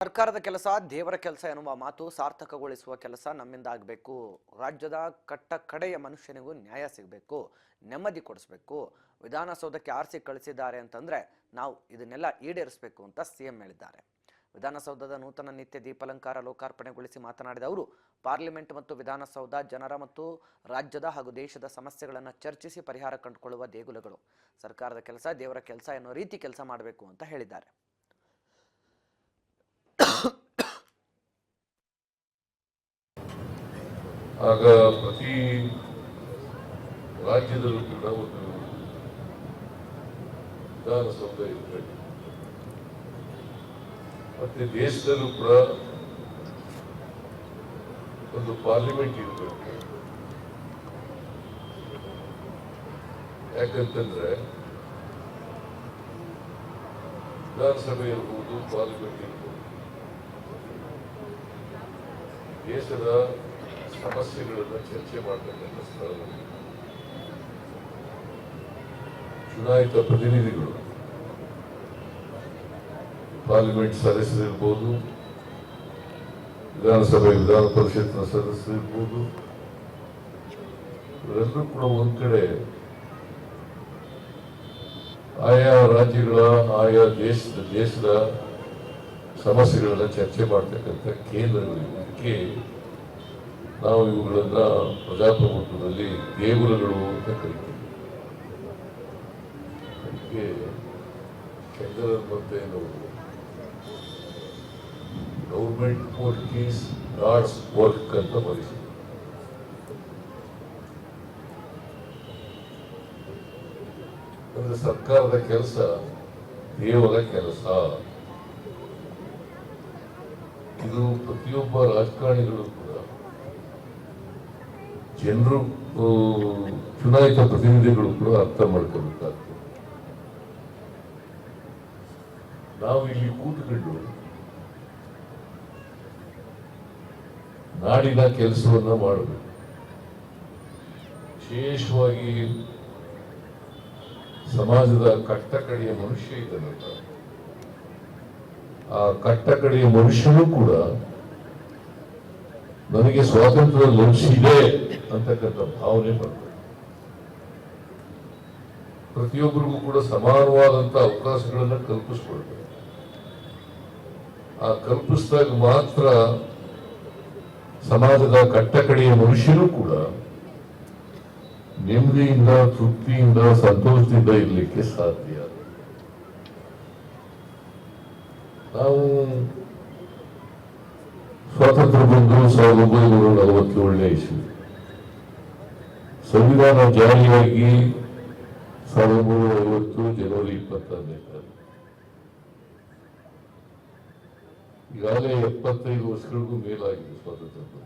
ಸರ್ಕಾರದ ಕೆಲಸ ದೇವರ ಕೆಲಸ ಎನ್ನುವ ಮಾತು ಸಾರ್ಥಕಗೊಳಿಸುವ ಕೆಲಸ ನಮ್ಮಿಂದ ಆಗಬೇಕು. ರಾಜ್ಯದ ಕಟ್ಟ ಕಡೆಯ ಮನುಷ್ಯನಿಗೂ ನ್ಯಾಯ ಸಿಗಬೇಕು, ನೆಮ್ಮದಿ ಕೊಡಿಸಬೇಕು. ವಿಧಾನಸೌಧಕ್ಕೆ ಆರಿಸಿ ಕಳಿಸಿದ್ದಾರೆ ಅಂತಂದ್ರೆ ನಾವು ಇದನ್ನೆಲ್ಲ ಈಡೇರಿಸಬೇಕು ಅಂತ ಸಿಎಂ ಹೇಳಿದ್ದಾರೆ. ವಿಧಾನಸೌಧದ ನೂತನ ನಿತ್ಯ ದೀಪಾಲಂಕಾರ ಲೋಕಾರ್ಪಣೆಗೊಳಿಸಿ ಮಾತನಾಡಿದ ಅವರು, ಪಾರ್ಲಿಮೆಂಟ್ ಮತ್ತು ವಿಧಾನಸೌಧ ಜನರ ಮತ್ತು ರಾಜ್ಯದ ಹಾಗೂ ದೇಶದ ಸಮಸ್ಯೆಗಳನ್ನು ಚರ್ಚಿಸಿ ಪರಿಹಾರ ಕಂಡುಕೊಳ್ಳುವ ದೇಗುಲಗಳು. ಸರ್ಕಾರದ ಕೆಲಸ ದೇವರ ಕೆಲಸ ಎನ್ನುವ ರೀತಿ ಕೆಲಸ ಮಾಡಬೇಕು ಅಂತ ಹೇಳಿದ್ದಾರೆ. ಆಗ ಪ್ರತಿ ರಾಜ್ಯದಲ್ಲೂ ಕೂಡ ಒಂದು ವಿಧಾನಸೌಧ ಇರಬೇಕು, ಮತ್ತೆ ದೇಶದಲ್ಲೂ ಕೂಡ ಒಂದು ಪಾರ್ಲಿಮೆಂಟ್ ಇರಬೇಕು. ಯಾಕಂತಂದ್ರೆ ವಿಧಾನಸಭೆ ಇರ್ಬೋದು, ಪಾರ್ಲಿಮೆಂಟ್ ಇರ್ಬೋದು, ದೇಶದ ಸಮಸ್ಯೆಗಳನ್ನು ಚರ್ಚೆ ಮಾಡತಕ್ಕಂಥ ಸ್ಥಳಗಳು. ಚುನಾಯಿತ ಪ್ರತಿನಿಧಿಗಳು, ಪಾರ್ಲಿಮೆಂಟ್ ಸದಸ್ಯರಿರ್ಬೋದು, ವಿಧಾನಸಭೆ ವಿಧಾನ ಪರಿಷತ್ನ ಸದಸ್ಯರಿರ್ಬೋದು, ಇವರೆಲ್ಲರೂ ಕೂಡ ಒಂದ್ ಕಡೆ ಆಯಾ ರಾಜ್ಯಗಳ ಆಯಾ ದೇಶದ ಸಮಸ್ಯೆಗಳನ್ನ ಚರ್ಚೆ ಮಾಡ್ತಕ್ಕಂಥ ಕೇಂದ್ರಗಳು. ಇದಕ್ಕೆ ನಾವು ಇವುಗಳನ್ನ ಪ್ರಜಾಪ್ರಭುತ್ವದಲ್ಲಿ ದೇಗುಲಗಳು ಅಂತ ಕರಿತೀವಿ. ಅದಕ್ಕೆ ಸೆಂಟ್ರಲ್ ಮತ್ತೆ government work is god's work ಅಂತ ಬರೀತೀವಿ. ಅಂದ್ರೆ ಸರ್ಕಾರದ ಕೆಲಸ ದೇವರ ಕೆಲಸ. ಇದು ಪ್ರತಿಯೊಬ್ಬ ರಾಜಕಾರಣಿಗಳು ಕೂಡ, ಜನರು, ಚುನಾಯಿತ ಪ್ರತಿನಿಧಿಗಳು ಕೂಡ ಅರ್ಥ ಮಾಡ್ಕೊಬೇಕಾಗ್ತದೆ. ನಾವು ಇಲ್ಲಿ ಕೂತ್ಕೊಂಡು ನಾಡಿನ ಕೆಲಸವನ್ನ ಮಾಡಬೇಕು. ವಿಶೇಷವಾಗಿ ಸಮಾಜದ ಕಟ್ಟಕಡೆಯ ಮನುಷ್ಯ ಇದ್ದಾನಲ್ಲ, ಆ ಕಟ್ಟಕಡೆಯ ಮನುಷ್ಯನೂ ಕೂಡ ನನಗೆ ಸ್ವಾತಂತ್ರ್ಯ ಲಭಿಸಿದೆ ಅಂತಕ್ಕಂಥ ಭಾವನೆ ಬರ್ತದೆ. ಪ್ರತಿಯೊಬ್ಬರಿಗೂ ಕೂಡ ಸಮಾನವಾದಂತ ಅವಕಾಶಗಳನ್ನ ಕಲ್ಪಿಸ್ಕೊಳ್ಬೇಕು. ಆ ಕಲ್ಪಿಸಿದಾಗ ಮಾತ್ರ ಸಮಾಜದ ಕಟ್ಟಕಡೆಯ ಮನುಷ್ಯನೂ ಕೂಡ ನೆಮ್ಮದಿಯಿಂದ, ತೃಪ್ತಿಯಿಂದ, ಸಂತೋಷದಿಂದ ಇರಲಿಕ್ಕೆ ಸಾಧ್ಯ. ನಾವು ಸ್ವಾತಂತ್ರ್ಯ ಬಂದು 1947ನೇ ಇಸ್ವಿ, ಸಂವಿಧಾನ ಜಾರಿಯಾಗಿ 1950 ಜನವರಿ 26ನೇ ತಾರೀಕು. ಈಗಾಗಲೇ 75 ವರ್ಷಗಳಿಗೂ ಮೇಲಾಗಿದೆ ಸ್ವಾತಂತ್ರ್ಯ.